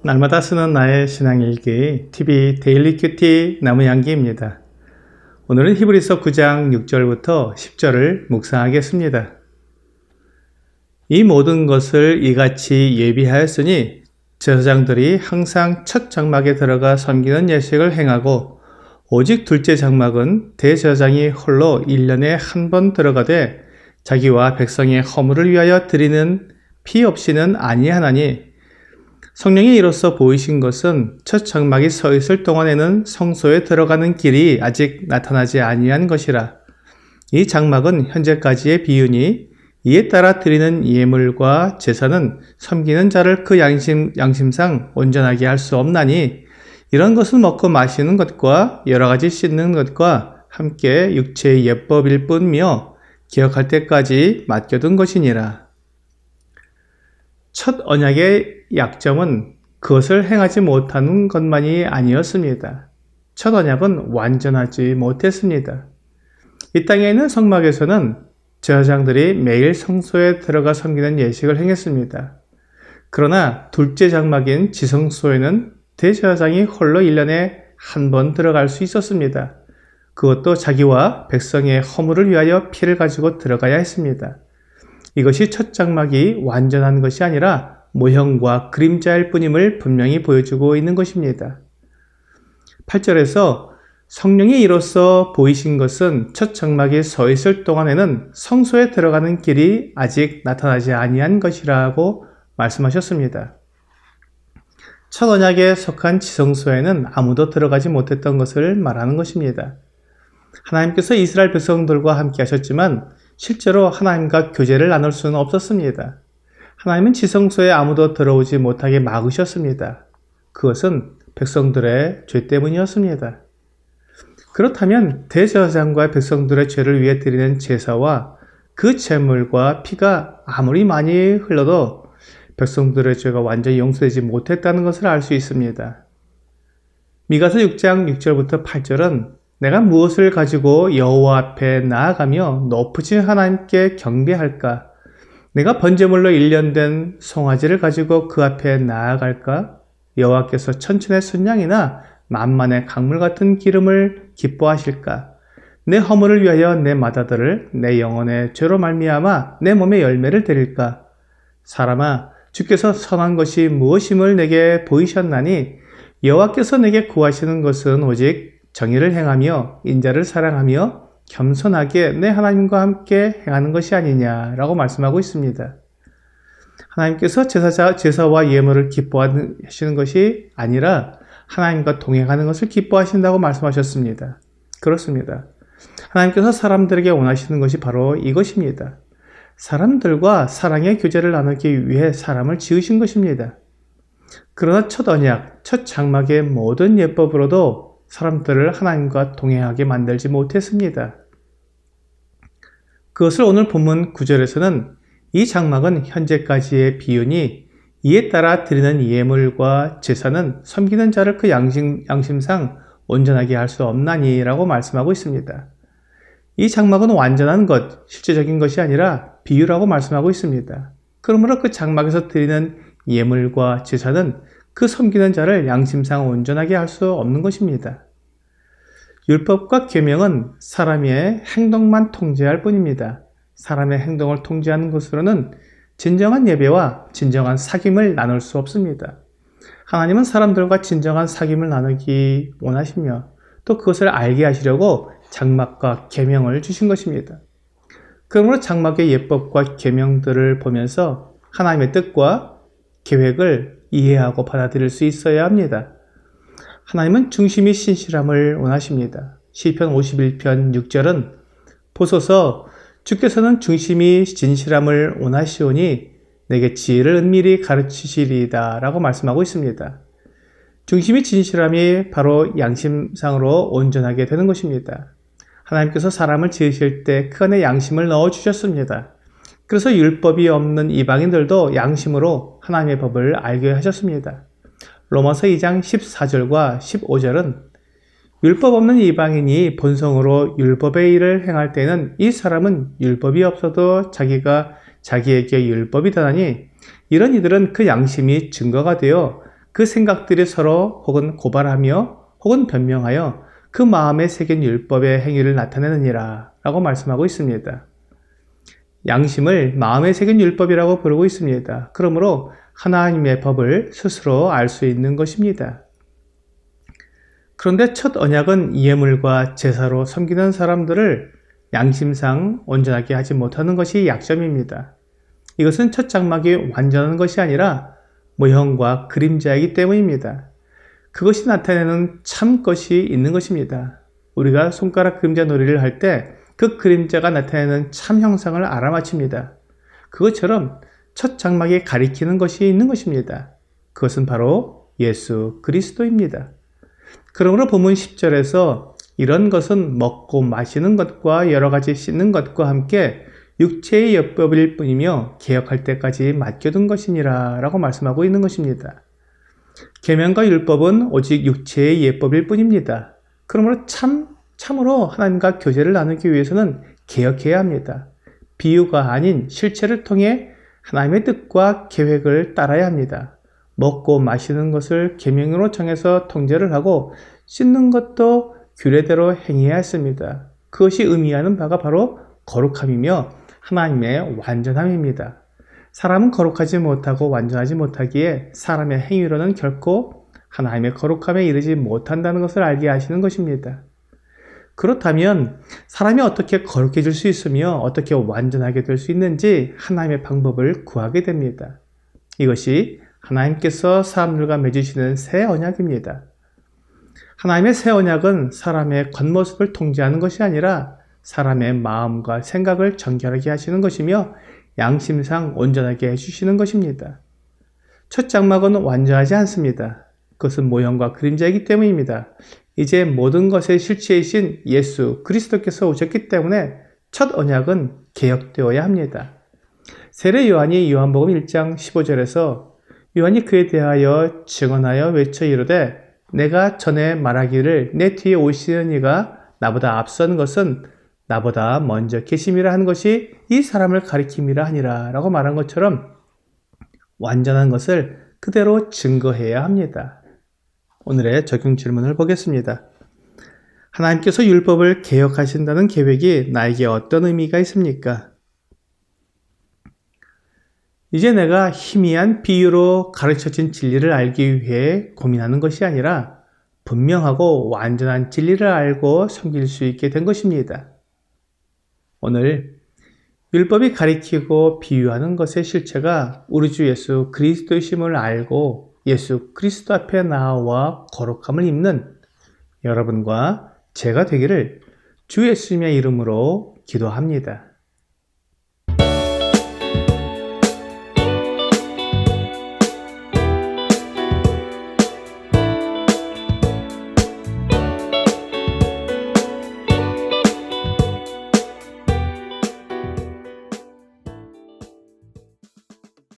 날마다 쓰는 나의 신앙일기 TV 데일리 큐티 나무양기입니다. 오늘은 히브리서 9장 6절부터 10절을 묵상하겠습니다. 이 모든 것을 이같이 예비하였으니 제사장들이 항상 첫 장막에 들어가 섬기는 예식을 행하고 오직 둘째 장막은 대제사장이 홀로 1년에 한 번 들어가되 자기와 백성의 허물을 위하여 드리는 피 없이는 아니하나니 성령이 이로써 보이신 것은 첫 장막이 서 있을 동안에는 성소에 들어가는 길이 아직 나타나지 아니한 것이라. 이 장막은 현재까지의 비유니 이에 따라 드리는 예물과 제사는 섬기는 자를 그 양심상 온전하게 할 수 없나니 이런 것은 먹고 마시는 것과 여러 가지 씻는 것과 함께 육체의 예법일 뿐이며 기억할 때까지 맡겨둔 것이니라. 첫 언약의 약점은 그것을 행하지 못하는 것만이 아니었습니다. 첫 언약은 완전하지 못했습니다. 이 땅에 있는 성막에서는 제사장들이 매일 성소에 들어가 섬기는 예식을 행했습니다. 그러나 둘째 장막인 지성소에는 대제사장이 홀로 1년에 한 번 들어갈 수 있었습니다. 그것도 자기와 백성의 허물을 위하여 피를 가지고 들어가야 했습니다. 이것이 첫 장막이 완전한 것이 아니라 모형과 그림자일 뿐임을 분명히 보여주고 있는 것입니다. 8절에서 성령이 이로써 보이신 것은 첫 장막이 서 있을 동안에는 성소에 들어가는 길이 아직 나타나지 아니한 것이라고 말씀하셨습니다. 첫 언약에 속한 지성소에는 아무도 들어가지 못했던 것을 말하는 것입니다. 하나님께서 이스라엘 백성들과 함께 하셨지만 실제로 하나님과 교제를 나눌 수는 없었습니다. 하나님은 지성소에 아무도 들어오지 못하게 막으셨습니다. 그것은 백성들의 죄 때문이었습니다. 그렇다면 대제사장과 백성들의 죄를 위해 드리는 제사와 그 제물과 피가 아무리 많이 흘러도 백성들의 죄가 완전히 용서되지 못했다는 것을 알 수 있습니다. 미가서 6장 6절부터 8절은 내가 무엇을 가지고 여호와 앞에 나아가며 높으신 하나님께 경배할까? 내가 번제물로 1년 된 송아지를 가지고 그 앞에 나아갈까? 여호와께서 천천의 순양이나 만만의 강물 같은 기름을 기뻐하실까? 내 허물을 위하여 내 맏아들을 내 영혼의 죄로 말미암아 내 몸에 열매를 드릴까? 사람아, 주께서 선한 것이 무엇임을 내게 보이셨나니 여호와께서 내게 구하시는 것은 오직 정의를 행하며 인자를 사랑하며 겸손하게 내 하나님과 함께 행하는 것이 아니냐라고 말씀하고 있습니다. 하나님께서 제사와 예물을 기뻐하시는 것이 아니라 하나님과 동행하는 것을 기뻐하신다고 말씀하셨습니다. 그렇습니다. 하나님께서 사람들에게 원하시는 것이 바로 이것입니다. 사람들과 사랑의 교제를 나누기 위해 사람을 지으신 것입니다. 그러나 첫 언약, 첫 장막의 모든 예법으로도 사람들을 하나님과 동행하게 만들지 못했습니다. 그것을 오늘 본문 9절에서는 이 장막은 현재까지의 비유니 이에 따라 드리는 예물과 제사는 섬기는 자를 그 양심상 온전하게 할 수 없나니 라고 말씀하고 있습니다. 이 장막은 완전한 것, 실제적인 것이 아니라 비유라고 말씀하고 있습니다. 그러므로 그 장막에서 드리는 예물과 제사는 그 섬기는 자를 양심상 온전하게 할 수 없는 것입니다. 율법과 계명은 사람의 행동만 통제할 뿐입니다. 사람의 행동을 통제하는 것으로는 진정한 예배와 진정한 사귐을 나눌 수 없습니다. 하나님은 사람들과 진정한 사귐을 나누기 원하시며 또 그것을 알게 하시려고 장막과 계명을 주신 것입니다. 그러므로 장막의 예법과 계명들을 보면서 하나님의 뜻과 계획을 이해하고 받아들일 수 있어야 합니다. 하나님은 중심이 신실함을 원하십니다. 시편 51편 6절은 보소서 주께서는 중심이 진실함을 원하시오니 내게 지혜를 은밀히 가르치시리이다 라고 말씀하고 있습니다. 중심이 진실함이 바로 양심상으로 온전하게 되는 것입니다. 하나님께서 사람을 지으실 때 그 안에 양심을 넣어주셨습니다. 그래서 율법이 없는 이방인들도 양심으로 하나님의 법을 알게 하셨습니다. 로마서 2장 14절과 15절은 율법 없는 이방인이 본성으로 율법의 일을 행할 때는 이 사람은 율법이 없어도 자기가 자기에게 율법이 되나니 이런 이들은 그 양심이 증거가 되어 그 생각들이 서로 혹은 고발하며 혹은 변명하여 그 마음에 새긴 율법의 행위를 나타내느니라 라고 말씀하고 있습니다. 양심을 마음에 새긴 율법이라고 부르고 있습니다. 그러므로 하나님의 법을 스스로 알 수 있는 것입니다. 그런데 첫 언약은 예물과 제사로 섬기는 사람들을 양심상 온전하게 하지 못하는 것이 약점입니다. 이것은 첫 장막이 완전한 것이 아니라 모형과 그림자이기 때문입니다. 그것이 나타내는 참 것이 있는 것입니다. 우리가 손가락 그림자 놀이를 할 때 그 그림자가 나타내는 참 형상을 알아맞힙니다. 그것처럼 첫 장막에 가리키는 것이 있는 것입니다. 그것은 바로 예수 그리스도입니다. 그러므로 본문 10절에서 이런 것은 먹고 마시는 것과 여러 가지 씻는 것과 함께 육체의 율법일 뿐이며 개혁할 때까지 맡겨둔 것이니라 라고 말씀하고 있는 것입니다. 계명과 율법은 오직 육체의 예법일 뿐입니다. 그러므로 참으로 하나님과 교제를 나누기 위해서는 개혁해야 합니다. 비유가 아닌 실체를 통해 하나님의 뜻과 계획을 따라야 합니다. 먹고 마시는 것을 계명으로 정해서 통제를 하고 씻는 것도 규례대로 행해야 했습니다. 그것이 의미하는 바가 바로 거룩함이며 하나님의 완전함입니다. 사람은 거룩하지 못하고 완전하지 못하기에 사람의 행위로는 결코 하나님의 거룩함에 이르지 못한다는 것을 알게 하시는 것입니다. 그렇다면 사람이 어떻게 거룩해질 수 있으며 어떻게 완전하게 될 수 있는지 하나님의 방법을 구하게 됩니다. 이것이 하나님께서 사람들과 맺으시는 새 언약입니다. 하나님의 새 언약은 사람의 겉모습을 통제하는 것이 아니라 사람의 마음과 생각을 정결하게 하시는 것이며 양심상 온전하게 해주시는 것입니다. 첫 장막은 완전하지 않습니다. 그것은 모형과 그림자이기 때문입니다. 이제 모든 것의 실체이신 예수 그리스도께서 오셨기 때문에 첫 언약은 개혁되어야 합니다. 세례 요한이 요한복음 1장 15절에서 요한이 그에 대하여 증언하여 외쳐 이르되 내가 전에 말하기를 내 뒤에 오시는 이가 나보다 앞선 것은 나보다 먼저 계심이라 한 것이 이 사람을 가리킴이라 하니라 라고 말한 것처럼 완전한 것을 그대로 증거해야 합니다. 오늘의 적용 질문을 보겠습니다. 하나님께서 율법을 개혁하신다는 계획이 나에게 어떤 의미가 있습니까? 이제 내가 희미한 비유로 가르쳐진 진리를 알기 위해 고민하는 것이 아니라 분명하고 완전한 진리를 알고 섬길 수 있게 된 것입니다. 오늘 율법이 가리키고 비유하는 것의 실체가 우리 주 예수 그리스도이심을 알고 예수 그리스도 앞에 나와 거룩함을 입는 여러분과 제가 되기를 주 예수님의 이름으로 기도합니다.